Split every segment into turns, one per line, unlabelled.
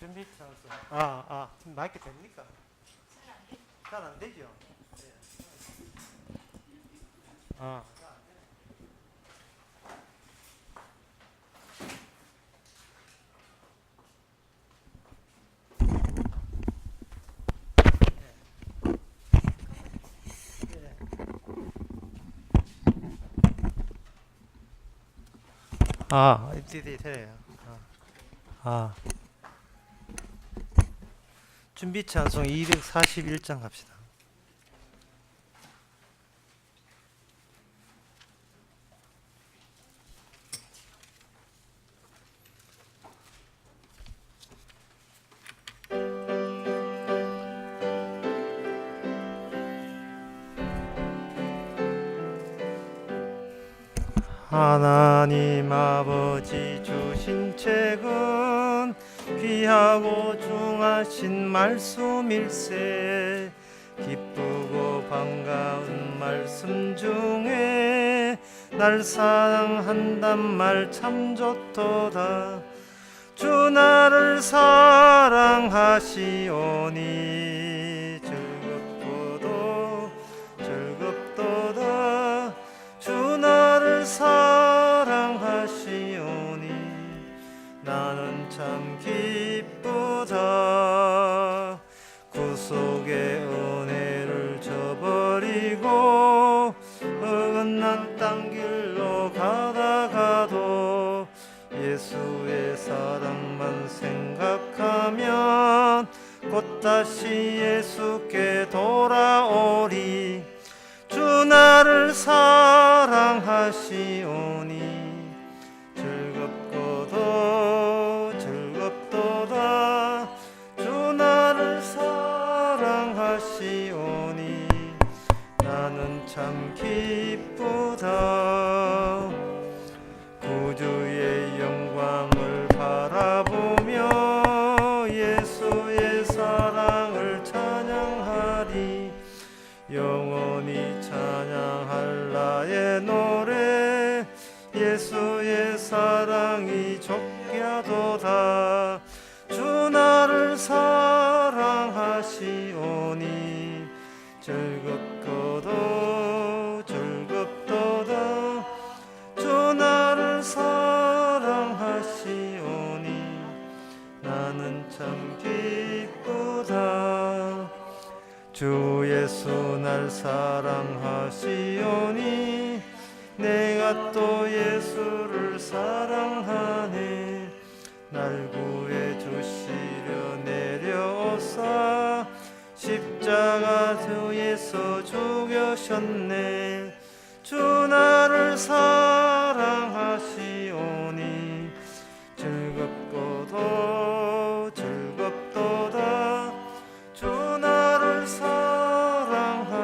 준비 찬송. 마이크 됩니까? 잘 안 되죠? 네. 아. 돼요. 준비 찬송 241장 갑시다. 하나님 아버지 주신 책은 귀하고 중하신 말씀일세. 기쁘고 반가운 말씀 중에 날 사랑한단 말 참 좋도다. 주 나를 사랑하시오니 즐겁고도 즐겁도다. 주 나를 사랑하시오니 나는 참 기쁘다. 구속의 은혜를 저버리고 어긋난 땅 길로 가다가도 예수의 사랑만 생각하면 곧 다시 예수께 돌아오리. 주 나를 사랑하시오니 즐겁고도 즐겁도다. 주 나를 사랑하시오니 나는 참 기쁘다. 구주의 영광을 바라보며 예수의 사랑을 찬양하리. 영원히 찬양할 나의 노래 예수의 사랑이 족하도다. 주 나를 사랑하시오니 즐겁고도 즐겁도다. 주 나를 사랑하시오니 나는 참 기쁘다. 주 예수 날 사랑하시오니 내가 또 예수를 사랑하네. 날 구해 주시려 내려오사 십자가 주에서 죽으셨네. 주 나를 사랑하시오니 즐겁고도 즐겁도다. 주 나를 사랑하시오니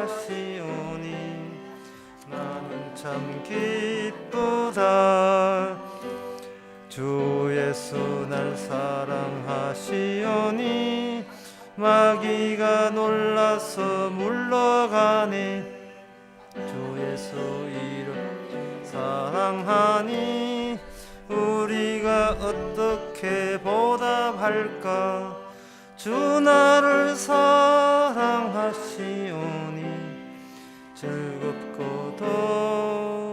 나는 참 기쁘다. 주 예수 날 사랑하시오니 마귀가 놀라서 물러가네. 주 예수 이름 사랑하니 우리가 어떻게 보답할까. 주 나를 사랑하시오니 즐겁고도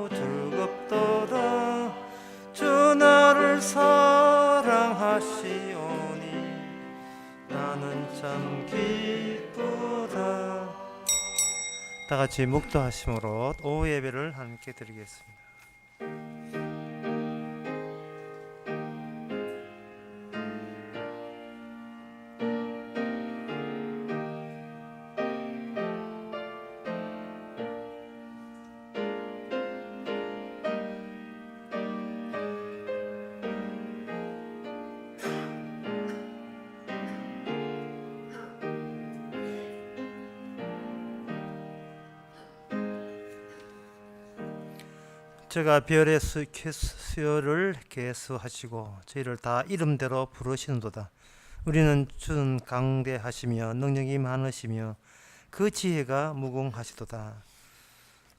즐겁도다. 주 나를 사랑하시오니 나는 참 기쁘다. 다 같이 묵도하심으로 오후 예배를 함께 드리겠습니다. 제가 별의 수요를 계수하시고 저희를 다 이름대로 부르시는도다. 우리는 주는 강대하시며 능력이 많으시며 그 지혜가 무궁하시도다.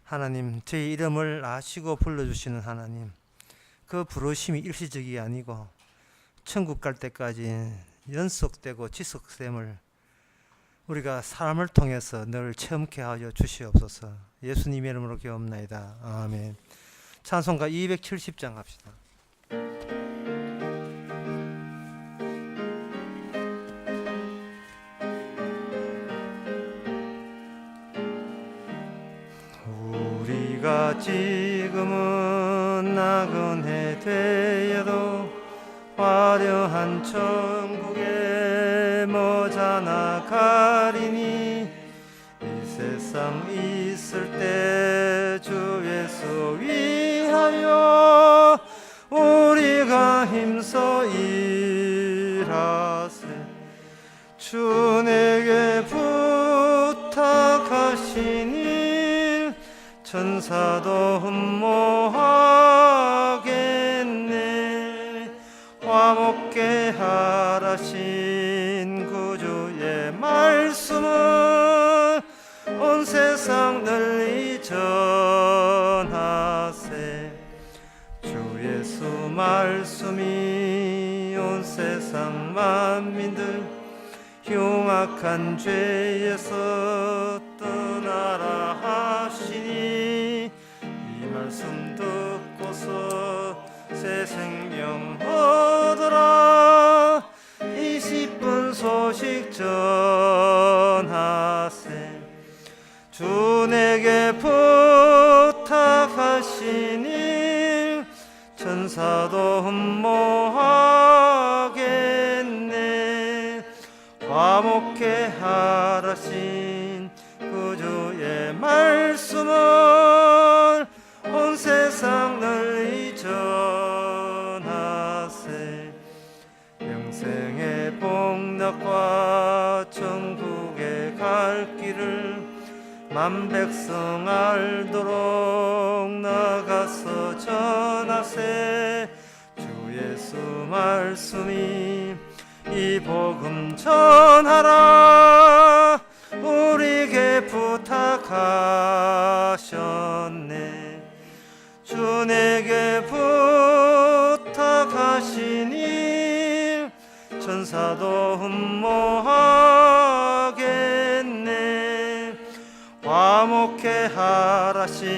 하나님, 저희 이름을 아시고 불러주시는 하나님, 그 부르심이 일시적이 아니고 천국 갈 때까지 연속되고 지속됨을 우리가 사람을 통해서 늘 체험케 하여 주시옵소서. 예수님의 이름으로 기도합나이다. 아멘. 찬송가 270장 합시다. 우리가 지금은 나그네 되어도 화려한 천국에 머지않아 가리니 이 세상 있을 때 주 예수 위하여 우리가 힘써 일하세. 주 내게 부탁하신 일 천사도 흠모하겠네. 화목케 하라신 구주의 말씀을 온 세상 널리 전하세. 주 예수 말씀이 온 세상 만민들 흉악한 죄에서 떠나라 하시니 이 말씀 듣고서 새 생명 얻으라. 20분 소식 전하세. 주 내게 부탁하신 일 천사도 흠모하겠네. 화목케 하라신 구주의 말씀을 온 세상 널리 전하세. 영생의 복락과 천국에 갈 길을 만백성 알도록 나가서 전하세. 주 예수 말씀이 이 복음 전하라 우리에게 부탁하셨네. 주 내게 부탁하신 일 천사도 흠모하겠네. 화목케 하라신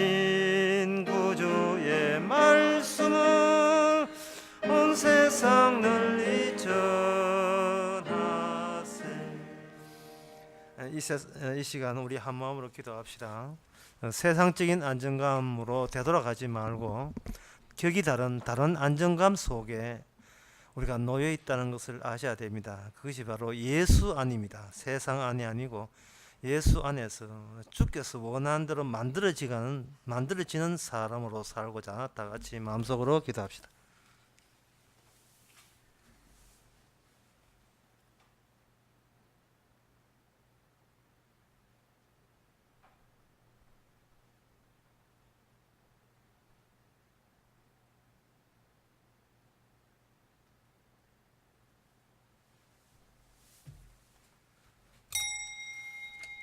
구주의 말씀을 온 세상 널리 전하세. 이 시간 우리 한 마음으로 기도합시다. 세상적인 안정감으로 되돌아가지 말고 격이 다른 안정감 속에 우리가 놓여 있다는 것을 아셔야 됩니다. 그것이 바로 예수 안입니다. 세상 안이 아니고 예수 안에서 주께서 원하는 대로 만들어지는 사람으로 살고자 다 같이 마음속으로 기도합시다.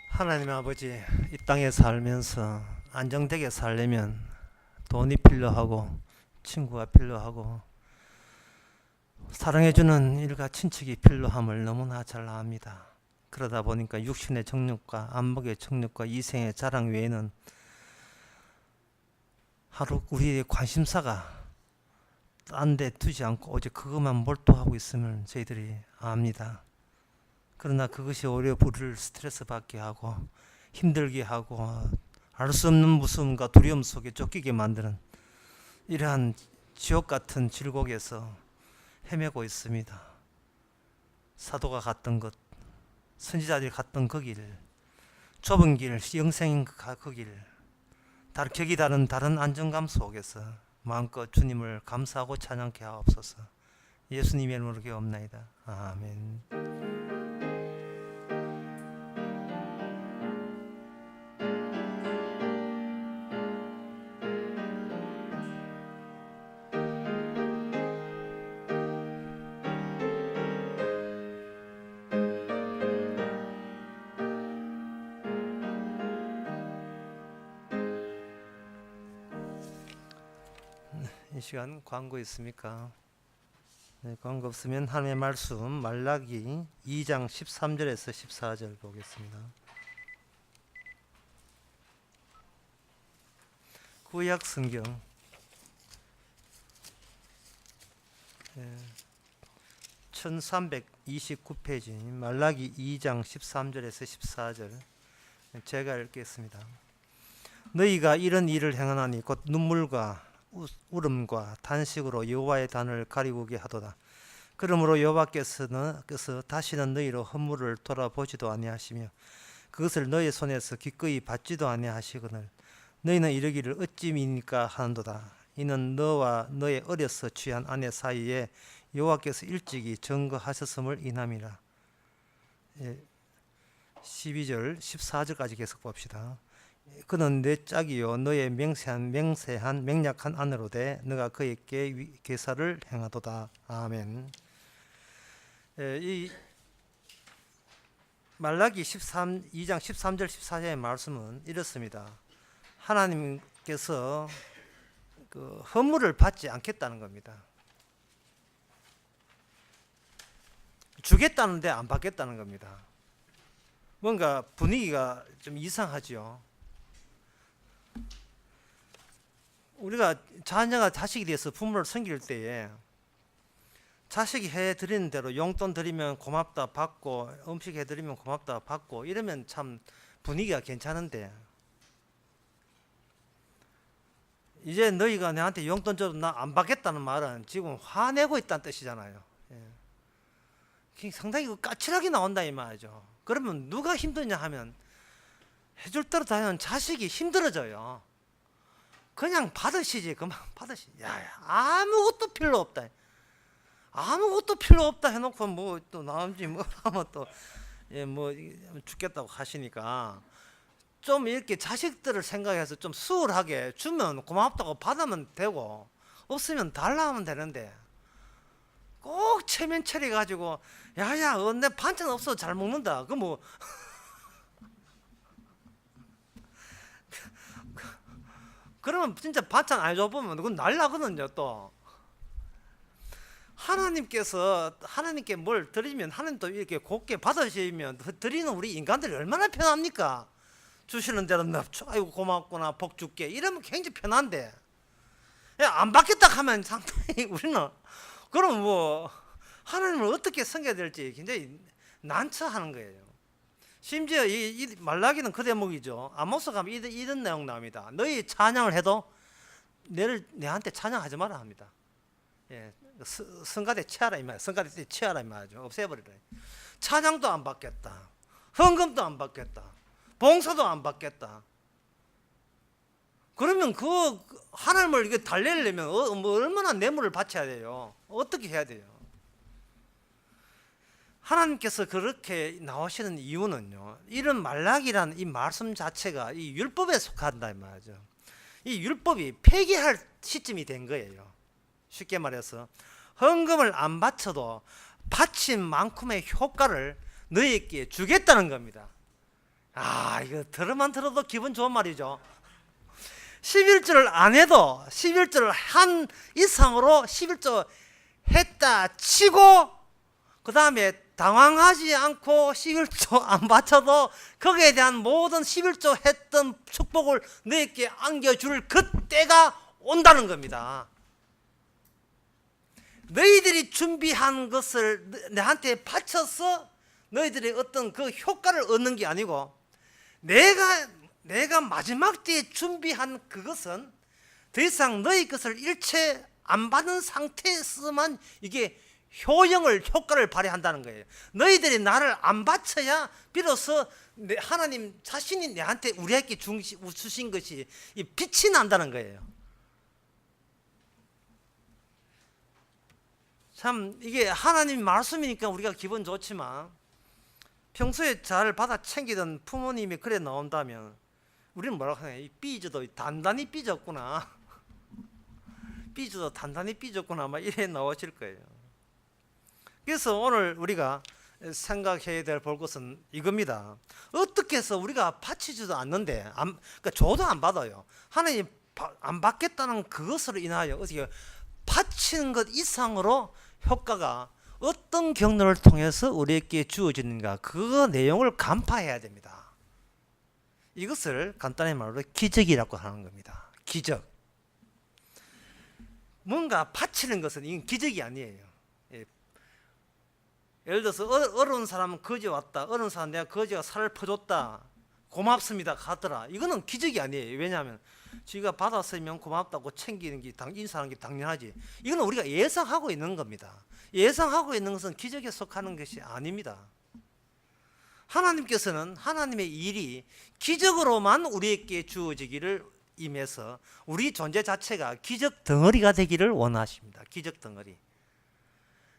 하나님 아버지, 이 땅에 살면서 안정되게 살려면 돈이 필요하고 친구가 필요하고 사랑해주는 일가 친척이 필요함을 너무나 잘 압니다. 그러다 보니까 육신의 정욕과 안목의 정욕과 이생의 자랑 외에는 하루 우리의 관심사가 딴 데 두지 않고 오직 그것만 몰두하고 있음을 저희들이 압니다. 그러나 그것이 오히려 우리를 스트레스 받게 하고 힘들게 하고 알 수 없는 무서움과 두려움 속에 쫓기게 만드는 이러한 지옥 같은 질곡에서 헤매고 있습니다. 사도가 갔던 것, 선지자들이 갔던 그 길, 좁은 길, 영생인 그 길, 격이 다른 안정감 속에서 마음껏 주님을 감사하고 찬양케 하옵소서. 예수님의 이름으로 기도합나이다. 아멘. 이 시간 광고 있습니까? 네, 관계 없으면 하나님의 말씀 말라기 2장 13절에서 14절 보겠습니다. 구약 성경 1329페이지 말라기 2장 13절에서 14절 제가 읽겠습니다. 너희가 이런 일을 행하나니 곧 눈물과 울음과 단식으로 여호와의 단을 가리우게 하도다. 그러므로 여호와께서 다시는 너희로 허물을 돌아보지도 아니하시며 그것을 너희 손에서 기꺼이 받지도 아니하시거늘 너희는 이르기를 어찌미니까 하는도다. 이는 너와 너의 어려서 취한 아내 사이에 여호와께서 일찍이 증거하셨음을 인함이라. 12절 14절까지 계속 봅시다. 그는 내 짝이요 너의 맹세한 맹약한 아내로 돼 너가 그에게 계사를 행하도다. 아멘. 이 말라기 2장 13절 14절의 말씀은 이렇습니다. 하나님께서 그 허물을 받지 않겠다는 겁니다. 주겠다는데 안 받겠다는 겁니다. 뭔가 분위기가 좀 이상하죠. 우리가 자녀가 자식이 돼서 부모를 섬길 때에 자식이 해드리는 대로 용돈 드리면 고맙다 받고 음식 해드리면 고맙다 받고 이러면 참 분위기가 괜찮은데 이제 너희가 내한테 용돈 줘도 나 안 받겠다는 말은 지금 화내고 있다는 뜻이잖아요. 상당히 까칠하게 나온다 이 말이죠. 그러면 누가 힘드냐 하면 해줄 대로 다 하면 자식이 힘들어져요. 그냥 받으시지 그만 받으시지. 아무것도 필요 없다. 아무것도 필요 없다 해놓고 뭐 또 나머지 뭐 하면 또 뭐 죽겠다고 하시니까 좀 이렇게 자식들을 생각해서 좀 수월하게 주면 고맙다고 받으면 되고 없으면 달라 하면 되는데 꼭 체면 처리 가지고 야야 내 반찬 없어 잘 먹는다 그 뭐 그러면 진짜 반찬 안 줘보면 그건 날라거든요. 또 하나님께 뭘 드리면 하나님도 이렇게 곱게 받으시면 드리는 우리 인간들이 얼마나 편합니까? 주시는 대로 아이고 고맙구나 복 줄게 이러면 굉장히 편한데 안 받겠다 하면 상당히 우리는 그럼 뭐 하나님을 어떻게 섬겨야 될지 굉장히 난처하는 거예요. 심지어 이 말라기는 그 대목이죠. 아모스 가면 이런 내용 나옵니다. 너희 찬양을 해도 내한테 찬양하지 마라 합니다. 성가대 취하라 이 말, 성가대 취하라 이 말이죠. 없애버리라. 찬양도 안 받겠다. 헌금도 안 받겠다. 봉사도 안 받겠다. 그러면 그 하나님을 이게 달래려면 뭐 얼마나 뇌물을 바쳐야 돼요? 어떻게 해야 돼요? 하나님께서 그렇게 나오시는 이유는요. 이런 말라기라는 이 말씀 자체가 이 율법에 속한다 이 말이죠. 이 율법이 폐기할 시점이 된 거예요. 쉽게 말해서 헌금을 안 바쳐도 바친 만큼의 효과를 너희에게 주겠다는 겁니다. 이거 들어도 기분 좋은 말이죠. 11조를 안 해도 11조를 한 이상으로 11조 했다 치고 그 다음에 당황하지 않고 11조 안 바쳐도 거기에 대한 모든 11조 했던 축복을 너에게 안겨줄 그때가 온다는 겁니다. 너희들이 준비한 것을 내한테 바쳐서 너희들이 어떤 그 효과를 얻는 게 아니고 내가 마지막 때에 준비한 그것은 더 이상 너희 것을 일체 안 받은 상태에서만 이게 효과를 발휘한다는 거예요. 너희들이 나를 안 바쳐야 비로소 하나님 자신이 내한테 우리에게 주신 것이 빛이 난다는 거예요. 참 이게 하나님 말씀이니까 우리가 기분 좋지만 평소에 잘 받아 챙기던 부모님이 그래 나온다면 우리는 뭐라고 하냐, 삐져도 단단히 삐졌구나. 삐져도 단단히 삐졌구나 막 이래 나오실 거예요. 그래서 오늘 우리가 생각해야 될 볼 것은 이겁니다. 어떻게 해서 우리가 바치지도 않는데 그러니까 줘도 안 받아요. 하나님 안 받겠다는 그것으로 인하여 어떻게 바치는 것 이상으로 효과가 어떤 경로를 통해서 우리에게 주어지는가, 그 내용을 간파해야 됩니다. 이것을 간단히 말로 기적이라고 하는 겁니다. 기적. 뭔가 바치는 것은 이건 기적이 아니에요. 예. 예를 들어서 어려운 사람은 거지 왔다. 어려운 사람 내가 거지가 살을 퍼줬다. 고맙습니다 하더라. 이거는 기적이 아니에요. 왜냐하면 지가 받았으면 고맙다고 챙기는 게 인사하는 게 당연하지. 이거는 우리가 예상하고 있는 겁니다. 예상하고 있는 것은 기적에 속하는 것이 아닙니다. 하나님께서는 하나님의 일이 기적으로만 우리에게 주어지기를 임해서 우리 존재 자체가 기적 덩어리가 되기를 원하십니다. 기적 덩어리.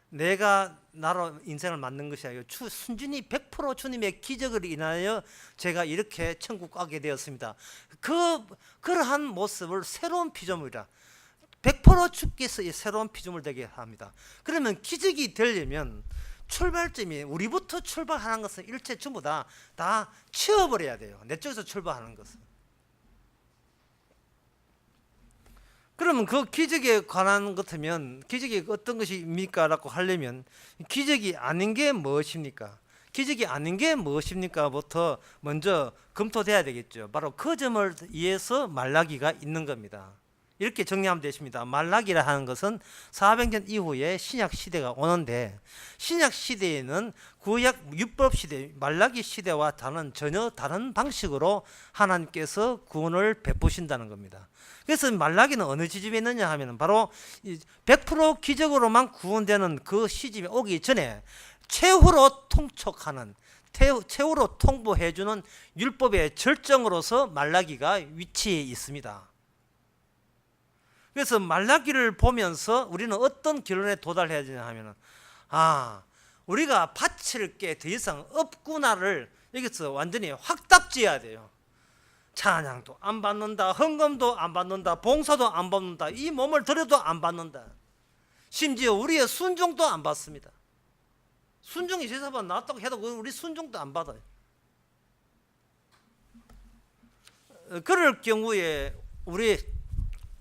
내가 나로 인생을 만든 것이 아니고 순전히 100% 주님의 기적을 인하여 제가 이렇게 천국 가게 되었습니다. 그러한 모습을 새로운 피조물이라 100% 주께서 새로운 피조물 되게 합니다. 그러면 기적이 되려면 출발점이 우리부터 출발하는 것은 일체 전부 다 치워버려야 돼요. 내 쪽에서 출발하는 것은. 그러면 그 기적에 관한 것 같으면 기적이 어떤 것입니까? 라고 하려면 기적이 아닌 게 무엇입니까? 기적이 아닌 게 무엇입니까? 부터 먼저 검토돼야 되겠죠. 바로 그 점을 위해서 말라기가 있는 겁니다. 이렇게 정리하면 되십니다. 말라기라 하는 것은 400년 이후에 신약 시대가 오는데, 신약 시대에는 구약 율법 시대, 말라기 시대와 전혀 다른 방식으로 하나님께서 구원을 베푸신다는 겁니다. 그래서 말라기는 어느 시점에 있느냐 하면 바로 100% 기적으로만 구원되는 그 시점이 오기 전에 최후로 통촉하는, 최후로 통보해주는 율법의 절정으로서 말라기가 위치해 있습니다. 그래서 말라기를 보면서 우리는 어떤 결론에 도달해야 되냐 하면은, 우리가 바칠 게 더 이상 없구나를 여기서 완전히 확답지어야 돼요. 찬양도 안 받는다, 헌금도 안 받는다, 봉사도 안 받는다, 이 몸을 들여도 안 받는다, 심지어 우리의 순종도 안 받습니다. 순종이 제사반 나왔다고 해도 우리 순종도 안 받아요. 그럴 경우에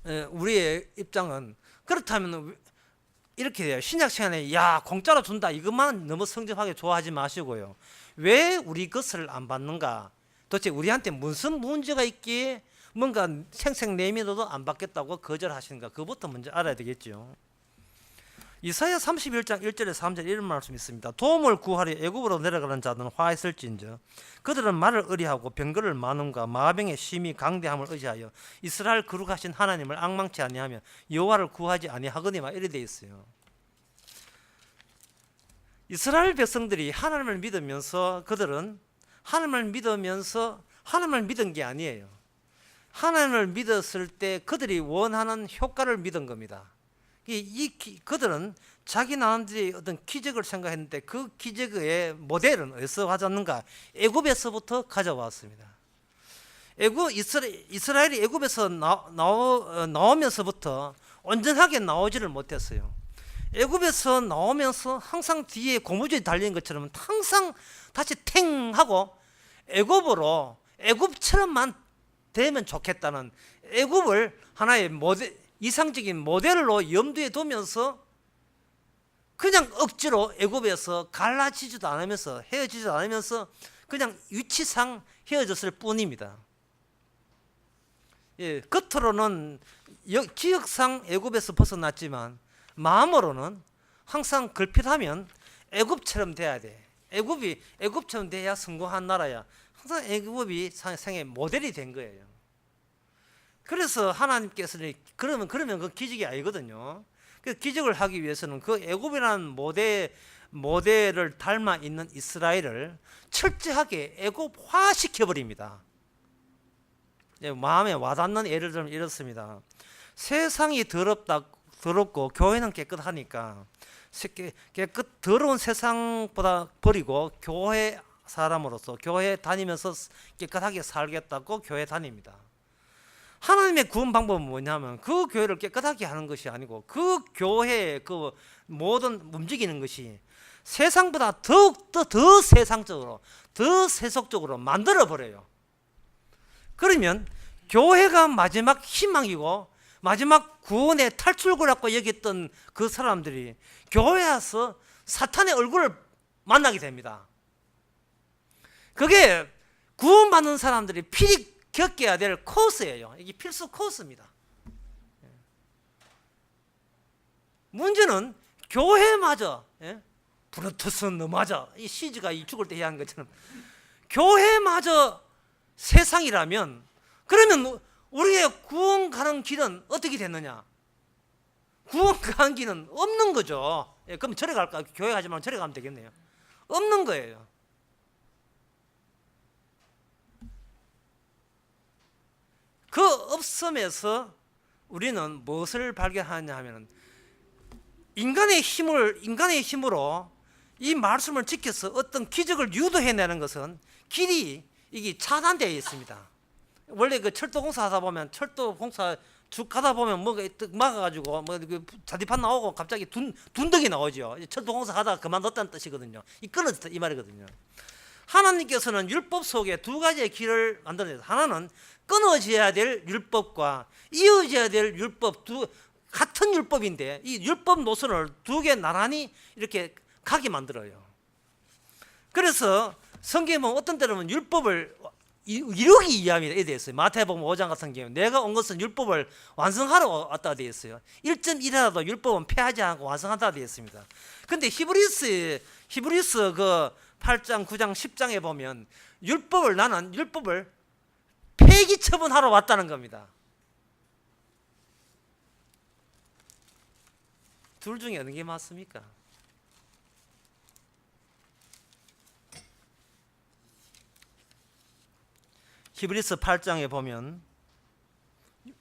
우리의 입장은, 그렇다면 이렇게 돼요. 신약 시간에 공짜로 준다 이것만 너무 성접하게 좋아하지 마시고요. 왜 우리 것을 안 받는가? 도대체 우리한테 무슨 문제가 있기에 뭔가 생색 내밀어도 안 받겠다고 거절하시는가? 그것부터 먼저 알아야 되겠죠. 이사야 31장 1절에 3절 이런 말씀이 있습니다. 도움을 구하려 애굽으로 내려가는 자들은 화했을진저 그들은 말을 의리하고 병거를 많음과 마병의 심히 강대함을 의지하여 이스라엘 거룩하신 하나님을 앙망치 아니하며 여호와를 구하지 아니하거니와 이래 돼 있어요. 이스라엘 백성들이 하나님을 믿으면서 그들은 하나님을 믿은 게 아니에요. 하나님을 믿었을 때 그들이 원하는 효과를 믿은 겁니다. 그들은 자기 나름대로의 어떤 기적을 생각했는데 그 기적의 모델은 어디서 가져왔는가? 애굽에서부터 가져왔습니다. 이스라엘이 애굽에서 나오면서부터 온전하게 나오지를 못했어요. 애굽에서 나오면서 항상 뒤에 고무줄이 달린 것처럼 항상 다시 탱 하고 애굽처럼만 되면 좋겠다는, 애굽을 하나의 이상적인 모델로 염두에 두면서 그냥 억지로 애굽에서 갈라지지도 않으면서 헤어지지도 않으면서 그냥 위치상 헤어졌을 뿐입니다. 겉으로는 기억상 애굽에서 벗어났지만 마음으로는 항상 걸핏하면 애굽처럼 돼야 돼. 애굽처럼 돼야 성공한 나라야. 항상 애굽이 생의 모델이 된 거예요. 그래서 하나님께서는 그러면 그 기적이 아니거든요. 그 기적을 하기 위해서는 그 애굽이라는 모델을 닮아 있는 이스라엘을 철저하게 애굽화 시켜버립니다. 마음에 와닿는 예를 들면 이렇습니다. 세상이 더럽고 교회는 깨끗하니까 더러운 세상보다 버리고 교회 사람으로서 교회 다니면서 깨끗하게 살겠다고 교회 다닙니다. 하나님의 구원 방법은 뭐냐면 그 교회를 깨끗하게 하는 것이 아니고 그 교회의 그 모든 움직이는 것이 세상보다 더욱더 더 세상적으로 더 세속적으로 만들어버려요. 그러면 교회가 마지막 희망이고 마지막 구원의 탈출구라고 여겼던 그 사람들이 교회에 와서 사탄의 얼굴을 만나게 됩니다. 그게 구원받는 사람들이 필히 겪어야 될 코스예요. 이게 필수 코스입니다. 문제는 교회마저, 브루투스는 너마저, 이 시즈가 이 죽을 때 얘기하는 것처럼 교회마저 세상이라면, 그러면 우리의 구원 가는 길은 어떻게 됐느냐? 구원 가는 길은 없는 거죠. 그럼 절에 갈까? 교회 가지 말고 절에 가면 되겠네요. 없는 거예요. 그 없음에서 우리는 무엇을 발견하냐 하면, 인간의 힘으로 이 말씀을 지켜서 어떤 기적을 유도해내는 것은 길이 이게 차단되어 있습니다. 원래 그 철도공사 하다 보면, 철도공사 쭉 가다 보면 뭐가 막아가지고 뭐 자디판 나오고 갑자기 둔덕이 나오죠. 철도공사 하다가 그만뒀다는 뜻이거든요. 이 끊어졌다 이 말이거든요. 하나님께서는 율법 속에 두 가지의 길을 만들어내요. 하나는 끊어져야 될 율법과 이어져야 될 율법, 같은 율법인데 이 율법 노선을 두 개 나란히 이렇게 가게 만들어요. 그래서 성경에 보면 어떤 때는 율법을 이루기 위함이라 되어 있어요. 마태복음 5장 같은 경우 내가 온 것은 율법을 완성하러 왔다 되어 있어요. 1.1이라도 율법은 폐하지 않고 완성한다 되어 있습니다. 근데 히브리스 그 8장, 9장, 10장에 보면 나는 율법을 폐기 처분하러 왔다는 겁니다. 둘 중에 어느 게 맞습니까? 히브리서 8장에 보면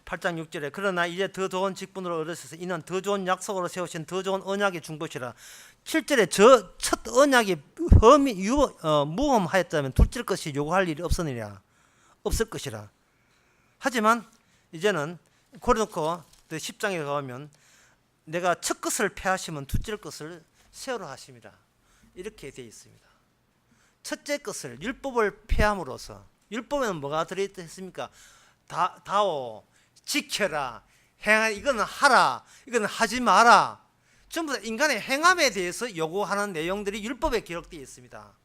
8장 6절에 그러나 이제 더 좋은 직분으로 얻으셔서 이는 더 좋은 약속으로 세우신 더 좋은 언약의 중보시라. 7절에 저 첫 언약이 무험하였다면 둘째 것이 요구할 일이 없을 것이라. 하지만 이제는 고린도 10장에 가면 내가 첫 것을 폐하시면 둘째 것을 세우라 하십니다. 이렇게 되어 있습니다. 첫째 것을 율법을 폐함으로써, 율법에는 뭐가 들어있습니까? 다오, 지켜라, 행하, 이거는 하라, 이거는 하지 마라. 전부 다 인간의 행함에 대해서 요구하는 내용들이 율법에 기록되어 있습니다.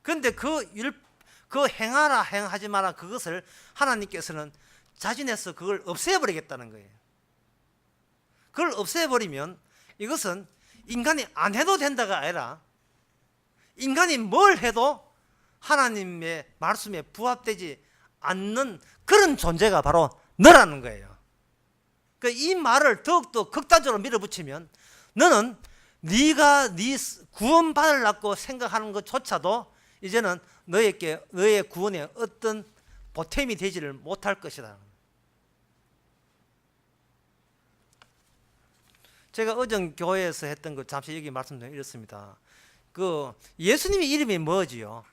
그런데 그 행하라, 행하지 마라 그것을 하나님께서는 자진해서 그걸 없애버리겠다는 거예요. 그걸 없애버리면 이것은 인간이 안 해도 된다가 아니라 인간이 뭘 해도 하나님의 말씀에 부합되지 않는 그런 존재가 바로 너라는 거예요. 그러니까 이 말을 더욱더 극단적으로 밀어붙이면 너는 네가 네 구원 받으려고 생각하는 것조차도 이제는 너의 구원에 어떤 보탬이 되지를 못할 것이다. 제가 어전 교회에서 했던 거 잠시 여기 말씀드리면 이렇습니다. 그 예수님의 이름이 뭐지요?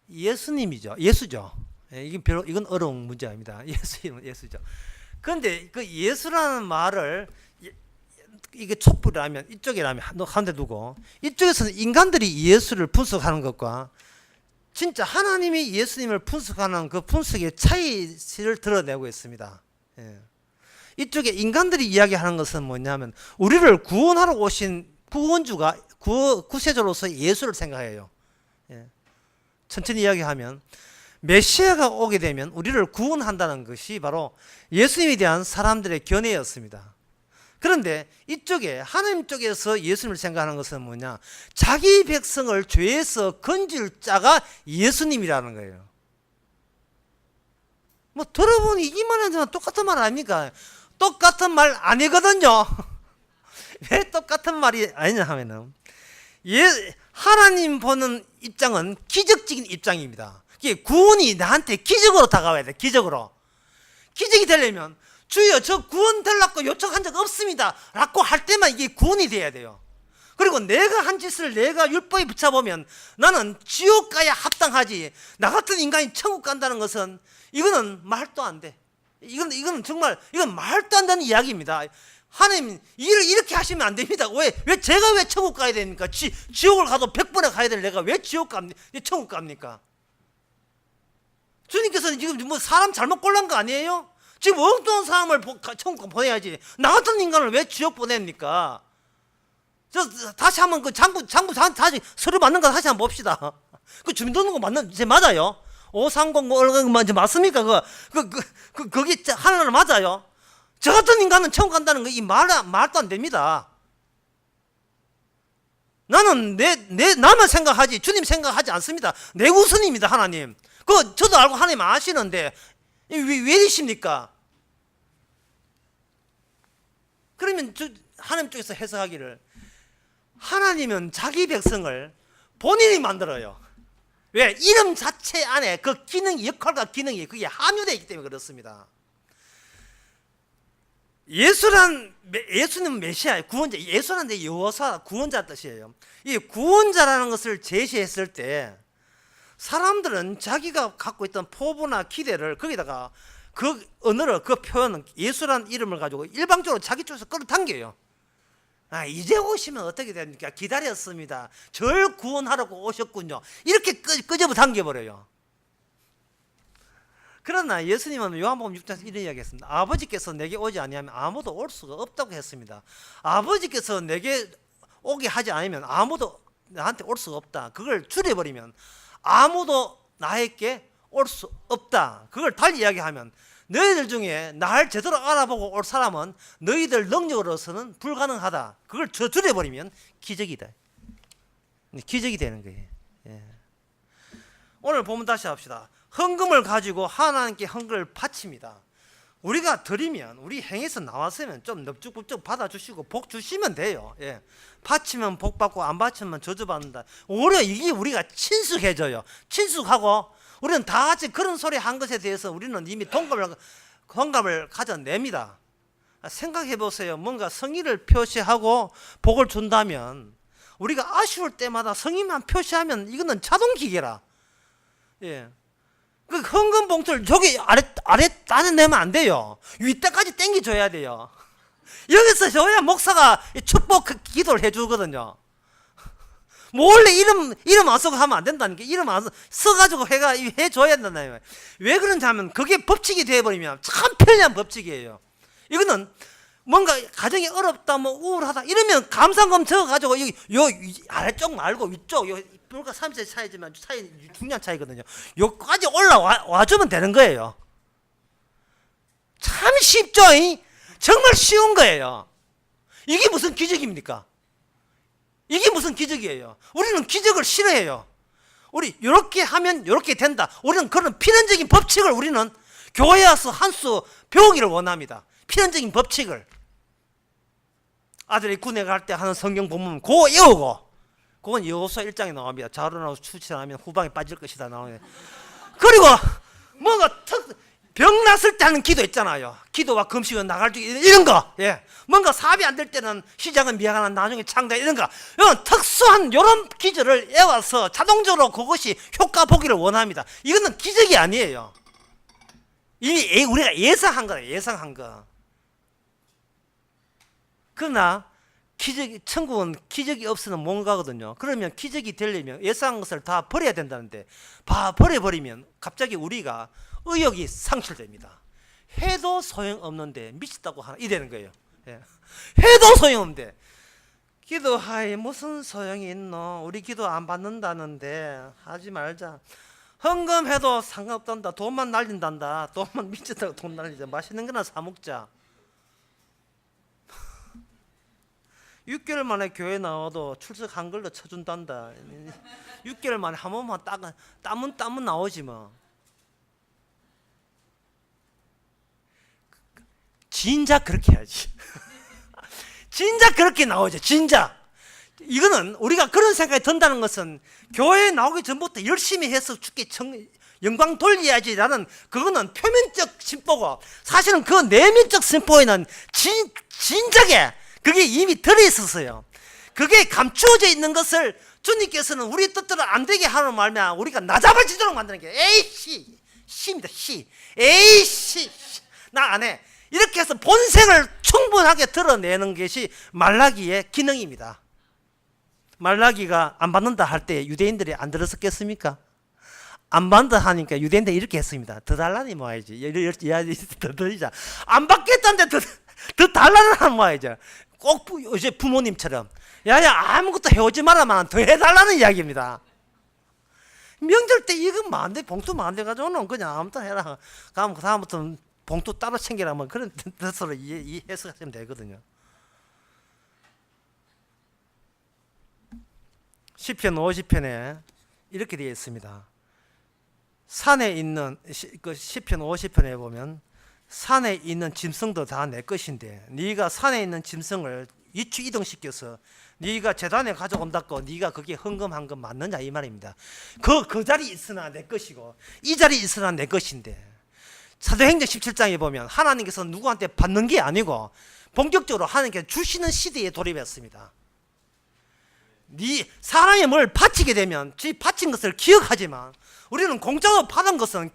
예수님이죠. 예수죠. 이건 어려운 문제 아닙니다. 예수죠. 그런데 그 예수라는 말을 이게 촛불이라면 이쪽이라면 한데 두고 이쪽에서는 인간들이 예수를 분석하는 것과 진짜 하나님이 예수님을 분석하는 그 분석의 차이를 드러내고 있습니다. 이쪽에 인간들이 이야기하는 것은 뭐냐면 우리를 구원하러 오신 구원주가 구세주로서 예수를 생각해요. 천천히 이야기하면 메시아가 오게 되면 우리를 구원한다는 것이 바로 예수님에 대한 사람들의 견해였습니다. 그런데 이쪽에 하나님 쪽에서 예수님을 생각하는 것은 뭐냐? 자기 백성을 죄에서 건질 자가 예수님이라는 거예요. 뭐 들어보니 이 말은 똑같은 말 아닙니까? 똑같은 말 아니거든요. 왜 똑같은 말이 아니냐 하면은 하나님 보는 입장은 기적적인 입장입니다. 구원이 나한테 기적으로 다가와야 돼. 기적으로. 기적이 되려면 주여 저 구원 달라고 요청한 적 없습니다 라고 할 때만 이게 구원이 돼야 돼요. 그리고 내가 한 짓을 내가 율법에 붙여보면 나는 지옥 가야 합당하지, 나 같은 인간이 천국 간다는 것은 이거는 말도 안 돼. 이거는 정말 이건 말도 안 되는 이야기입니다. 하나님 이렇게 하시면 안 됩니다. 제가 왜 천국 가야 됩니까? 지옥을 가도 100번에 가야 될 내가 왜 천국 갑니까? 주님께서는 지금 뭐 사람 잘못 골란 거 아니에요? 지금 어떤 사람을 천국 보내야지. 나 같은 인간을 왜 지옥 보냅니까? 다시 한번 장부 다시 서류 맞는 거 다시 한번 봅시다. 그 주민등록은 제 맞아요? 530 맞습니까? 거기 하나는 맞아요? 저 같은 인간은 천국 간다는 거 이 말도 안 됩니다. 나는 나만 생각하지 주님 생각하지 않습니다. 내 우선입니다. 하나님. 저도 알고 하나님 아시는데 왜 이러십니까? 그러면 하나님 쪽에서 해석하기를 하나님은 자기 백성을 본인이 만들어요. 왜? 이름 자체 안에 그 기능, 역할과 기능이 그게 함유되어 있기 때문에 그렇습니다. 예수는 메시아, 구원자. 예수는 여호사, 구원자 뜻이에요. 이 구원자라는 것을 제시했을 때 사람들은 자기가 갖고 있던 포부나 기대를 거기다가 그 언어를, 그 표현은 예수라는 이름을 가지고 일방적으로 자기 쪽에서 끌어당겨요. 이제 오시면 어떻게 됩니까? 기다렸습니다. 절 구원하려고 오셨군요. 이렇게 끄집어 당겨버려요. 그러나 예수님은 요한복음 6장에서 이런 이야기했습니다. 아버지께서 내게 오지 아니하면 아무도 올 수가 없다고 했습니다. 아버지께서 내게 오게 하지 않으면 아무도 나한테 올 수가 없다. 그걸 줄여버리면 아무도 나에게 올 수 없다. 그걸 달리 이야기하면 너희들 중에 날 제대로 알아보고 올 사람은 너희들 능력으로서는 불가능하다. 그걸 줄여버리면 기적이다. 기적이 되는 거예요. 예. 오늘 보면 다시 합시다. 헌금을 가지고 하나님께 헌금을 바칩니다. 우리가 드리면 우리 행에서 나왔으면 좀 넙죽굽죽 받아주시고 복 주시면 돼요. 예. 바치면 복 받고 안 바치면 저주받는다. 오히려 이게 우리가 친숙해져요. 친숙하고 우리는 다 같이 그런 소리 한 것에 대해서 우리는 이미 동감을 가져냅니다. 생각해 보세요. 뭔가 성의를 표시하고 복을 준다면 우리가 아쉬울 때마다 성의만 표시하면 이거는 자동 기계라. 예. 그 헌금 봉투를 저기 아래 따내면 안 돼요. 윗대까지 당겨줘야 돼요. 여기서 줘야 목사가 축복 기도를 해주거든요. 몰래 이름 안 쓰고 하면 안 된다니까. 이름 안 써가지고 해줘야 된다니까. 왜 그런지 하면 그게 법칙이 되어버리면 참 편리한 법칙이에요. 이거는 뭔가 가정이 어렵다, 뭐 우울하다 이러면 감상금 적어가지고 요 아래쪽 말고 위쪽 불과 30세 차이지만 차이 중요한 차이거든요. 여기까지 올라와주면 되는 거예요. 참 쉽죠? 정말 쉬운 거예요. 이게 무슨 기적입니까? 이게 무슨 기적이에요? 우리는 기적을 싫어해요. 우리 이렇게 하면 이렇게 된다. 우리는 그런 필연적인 법칙을 우리는 교회에 와서 한 수 배우기를 원합니다. 필연적인 법칙을. 아들이 군에 갈 때 하는 성경 본문 그거 외우고, 그건 여호수아 1장에 나옵니다. 자로나고 추천하면 후방에 빠질 것이다 나오네. 그리고 뭔가 병 났을 때 하는 기도 있잖아요. 기도와 금식은 나갈 때 이런 거. 예. 뭔가 사업이 안 될 때는 시작은 미약하나 나중에 창다 이런 거. 이런 특수한 이런 기절을 외워서 자동적으로 그것이 효과 보기를 원합니다. 이거는 기적이 아니에요. 이미 우리가 예상한 거예요. 예상한 거. 그러나 천국은 기적이 없으면 못 가거든요. 그러면 기적이 되려면 예상한 것을 다 버려야 된다는데 버려버리면 갑자기 우리가 의욕이 상실됩니다. 해도 소용없는데 미쳤다고 하나 이되는 거예요. 예. 해도 소용없는데 기도하에 무슨 소용이 있노? 우리 기도 안 받는다는데 하지 말자. 헌금해도 상관없단다. 돈만 날린단다. 돈만 미쳤다고 돈 날리자. 맛있는 거나 사 먹자. 6개월 만에 교회 나와도 출석 한 걸로 쳐준단다. 6개월 만에 한 번만 땀은 나오지 뭐. 진작 그렇게 해야지. 진작 그렇게 나오죠. 진작. 이거는 우리가 그런 생각이 든다는 것은 교회에 나오기 전부터 열심히 해서 주께 영광 돌려야지라는 그거는 표면적 심보고, 사실은 그 내면적 심보에는 진작에 그게 이미 들어있었어요. 그게 감추어져 있는 것을 주님께서는 우리 뜻대로 안 되게 하는 말면 우리가 나잡아지도록 만드는 게 에이씨 씨입니다. 씨 에이씨 나 안 해. 이렇게 해서 본색을 충분하게 드러내는 것이 말라기의 기능입니다. 말라기가 안 받는다 할 때 유대인들이 안 들었었겠습니까? 안 받는다 하니까 유대인들 이렇게 했습니다. 더 달라니 모아야지. 더 드리자. 안 받겠다는데 더 달라는 하면 모아야죠. 꼭 이제 부모님처럼 야야 아무것도 해오지 말아만 더 해달라는 이야기입니다. 명절 때 이거 만데 봉투 만들어가지고는 그냥 아무튼 해라. 그럼 그 다음부터는 봉투 따로 챙기라면 그런 뜻으로 이해해석하시면 되거든요. 시편 50편에 이렇게 되어 있습니다. 산에 있는 그 시편 50편에 보면 산에 있는 짐승도 다 내 것인데 네가 산에 있는 짐승을 이추 이동시켜서 네가 제단에 가져온다고 네가 거기에 헌금한 건 맞느냐 이 말입니다. 그 자리 있으나 내 것이고 이 자리 있으나 내 것인데 사도행전 17장에 보면 하나님께서 누구한테 받는 게 아니고 본격적으로 하나님께서 주시는 시대에 돌입했습니다. 사람이 뭘 바치게 되면 지 바친 것을 기억하지만 우리는 공짜로 받은 것은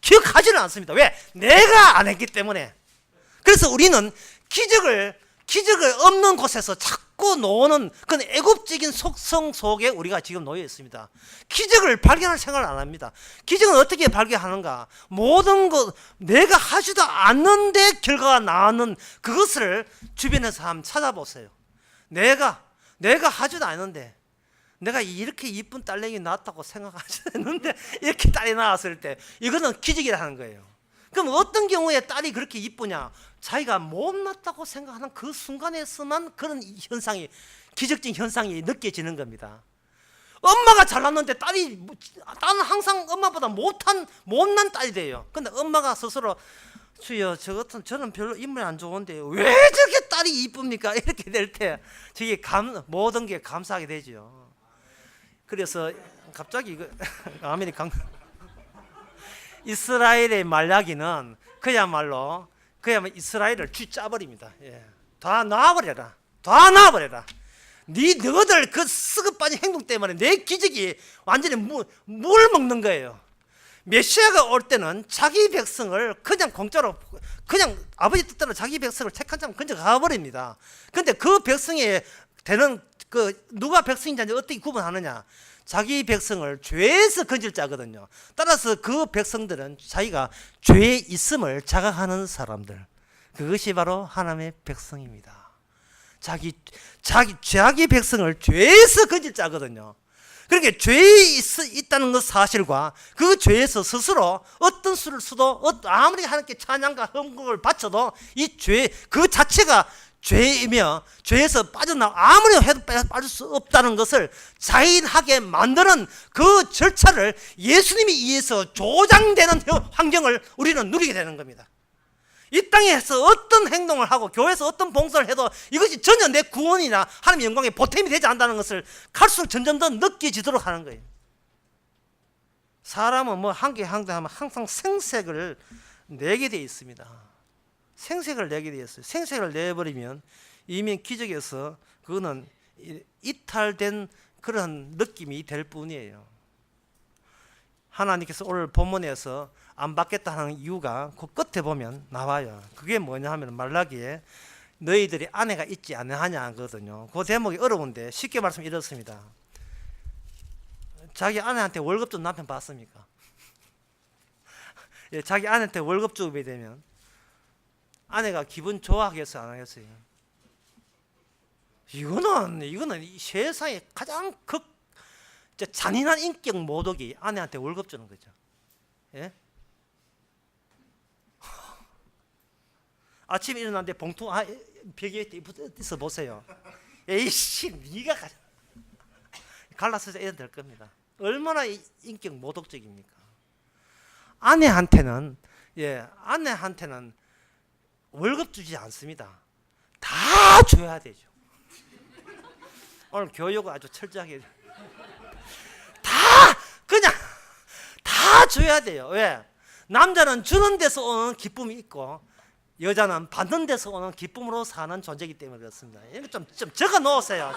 기억하지는 않습니다. 왜? 내가 안 했기 때문에. 그래서 우리는 기적을 없는 곳에서 자꾸 놓는 그런 애국적인 속성 속에 우리가 지금 놓여 있습니다. 기적을 발견할 생각을 안 합니다. 기적은 어떻게 발견하는가? 모든 것 내가 하지도 않는데 결과가 나오는 그것을 주변에서 한번 찾아보세요. 내가 하지도 않는데 내가 이렇게 이쁜 딸내미 낳았다고 생각하지 않는데 이렇게 딸이 나왔을 때 이거는 기적이라는 거예요. 그럼 어떤 경우에 딸이 그렇게 이쁘냐? 자기가 못 낳았다고 생각하는 그 순간에서만 그런 현상이 기적적인 현상이 느껴지는 겁니다. 엄마가 잘났는데 딸은 항상 엄마보다 못난 딸이 돼요. 근데 엄마가 스스로 주여 저는 별로 인물이 안 좋은데 왜 저렇게 딸이 이쁩니까? 이렇게 될 때 저게 모든 게 감사하게 되죠. 그래서 갑자기 아멘이 이스라엘의 말라기는 그야말로 이스라엘을 쥐짜버립니다. 예. 다 놔버려라. 너희들 그 쓰긋빠진 행동 때문에 내 기적이 완전히 물 먹는 거예요. 메시아가 올 때는 자기 백성을 그냥 공짜로 그냥 아버지 뜻대로 자기 백성을 택한 자면 그냥 가버립니다. 근데 그 백성에 되는 누가 백성인지 어떻게 구분하느냐? 자기 백성을 죄에서 건질 자거든요. 따라서 그 백성들은 자기가 죄에 있음을 자각하는 사람들. 그것이 바로 하나님의 백성입니다. 자기 백성을 죄에서 건질 자거든요. 그러니까 죄에 있다는 것 사실과 그 죄에서 스스로 어떤 수를 써도 아무리 하나님께 찬양과 헌금을 바쳐도 이 죄 그 자체가 죄이며 죄에서 아무리 해도 빠질 수 없다는 것을 자인하게 만드는 그 절차를 예수님이 의해서 조장되는 환경을 우리는 누리게 되는 겁니다. 이 땅에서 어떤 행동을 하고 교회에서 어떤 봉사를 해도 이것이 전혀 내 구원이나 하나님의 영광에 보탬이 되지 않는다는 것을 갈수록 점점 더 느껴지도록 하는 거예요. 사람은 한 개 하면 항상 생색을 내게 되어 있습니다. 생색을 내게 되었어요. 생색을 내버리면 이미 기적에서 그거는 이탈된 그런 느낌이 될 뿐이에요. 하나님께서 오늘 본문에서 안 받겠다 하는 이유가 그 끝에 보면 나와요. 그게 뭐냐 하면 말라기에 너희들이 아내가 있지 아니하냐 하거든요. 그 대목이 어려운데 쉽게 말하면 이렇습니다. 자기 아내한테 월급 준 남편 봤습니까? 예, 자기 아내한테 월급 주게 되면 아내가 기분 좋아하겠어요, 안 하겠어요? 이거는 이 세상에 가장 잔인한 인격 모독이 아내한테 월급 주는 거죠. 예? 아침에 일어났는데 봉투 벽에 있어 보세요. 에이씨, 네가 갈라서 해야 될 겁니다. 얼마나 인격 모독적입니까? 아내한테는 월급 주지 않습니다. 다 줘야 되죠. 오늘 교육을 아주 철저하게 다 줘야 돼요. 왜? 남자는 주는 데서 오는 기쁨이 있고 여자는 받는 데서 오는 기쁨으로 사는 존재이기 때문에 그렇습니다. 이거 좀 적어 놓으세요.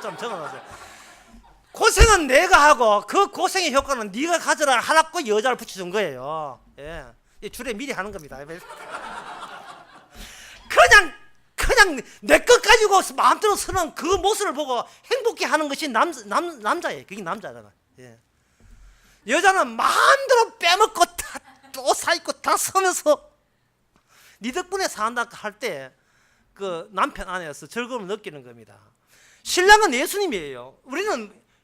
고생은 내가 하고 그 고생의 효과는 네가 가져라 하라고 여자를 붙여준 거예요. 예. 줄에 미리 하는 겁니다. 그냥 내 것 가지고 마음대로 쓰는 그 모습을 보고 행복해 하는 것이 남자예요. 그게 남자잖아. 예. 여자는 마음대로 빼먹고 다 옷 사입고 다 서면서 네 덕분에 산다 할 때 그 남편 안에서 즐거움을 느끼는 겁니다. 신랑은 예수님이에요.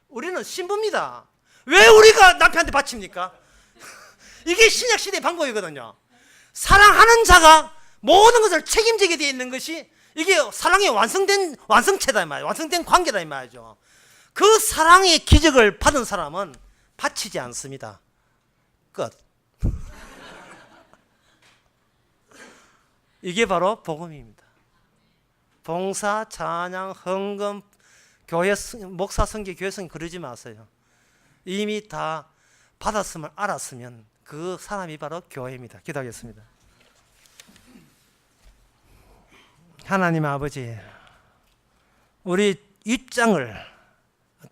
우리는 신부입니다. 왜 우리가 남편한테 바칩니까? 이게 신약 시대의 방법이거든요. 사랑하는 자가 모든 것을 책임지게 되어 있는 것이 이게 사랑의 완성체다 이 말이에요. 완성된 관계다 이 말이죠. 그 사랑의 기적을 받은 사람은 바치지 않습니다. 끝. 이게 바로 복음입니다. 봉사, 찬양, 헌금, 교회 목사 선교 교회 선교 그러지 마세요. 이미 다 받았음을 알았으면 그 사람이 바로 교회입니다. 기도하겠습니다. 하나님 아버지, 우리 입장을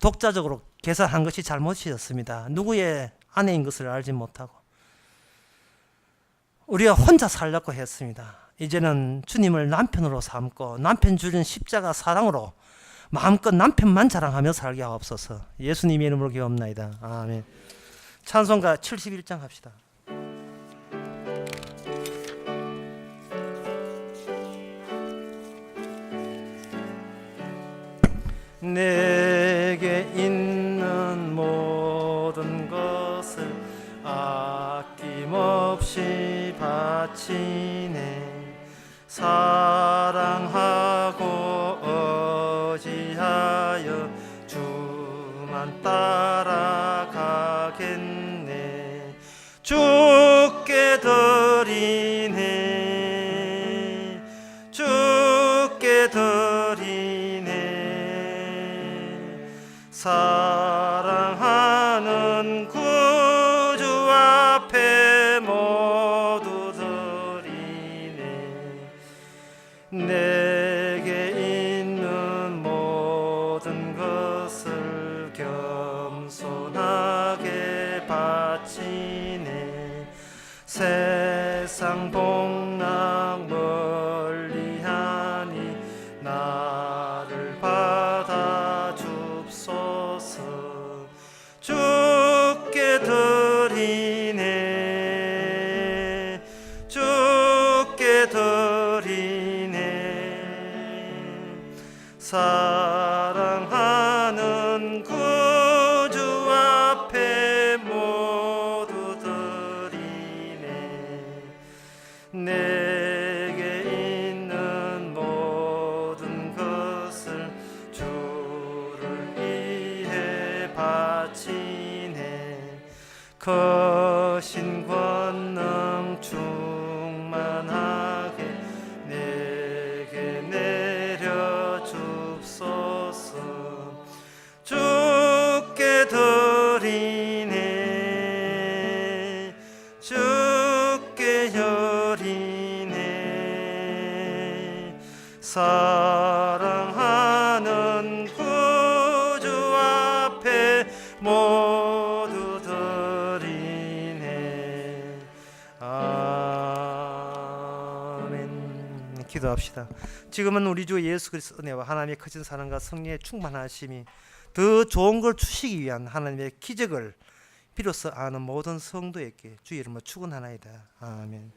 독자적으로 계산한 것이 잘못이었습니다. 누구의 아내인 것을 알지 못하고 우리가 혼자 살려고 했습니다. 이제는 주님을 남편으로 삼고 남편 주는 십자가 사랑으로 마음껏 남편만 자랑하며 살게 하옵소서. 예수님의 이름으로 기도합나이다. 아멘. 찬송가 71장 합시다. 내게 있는 모든 것을 아낌없이 바치네. 사랑하고 의지하여 주만 따라가겠네. 주께 드리네. 주께 드리네. 사랑하는 구주 앞에 모두 드리네. 내게 있는 모든 것을 겸손하게 바치네. 세상 복락 멀리하니 나를 받아 줍소서. 주께 드리네. 주께 드리네. 사랑하는 구주 앞에 모두 드리네. 내게 있는 모든 것을 주를 위해 바치네. 거신 권능 충만하게 내게 내려 줍소서. 주께 드리네. 주께 드리네. 사랑하는 구주 앞에 모두 드리네. 아멘. 기도합시다. 지금은 우리 주 예수 그리스도 은혜와 하나님의 크신 사랑과 성령의 충만하심이 더 좋은 걸 주시기 위한 하나님의 기적을 비로소 아는 모든 성도에게 주의 이름으로 축원하나이다. 아멘.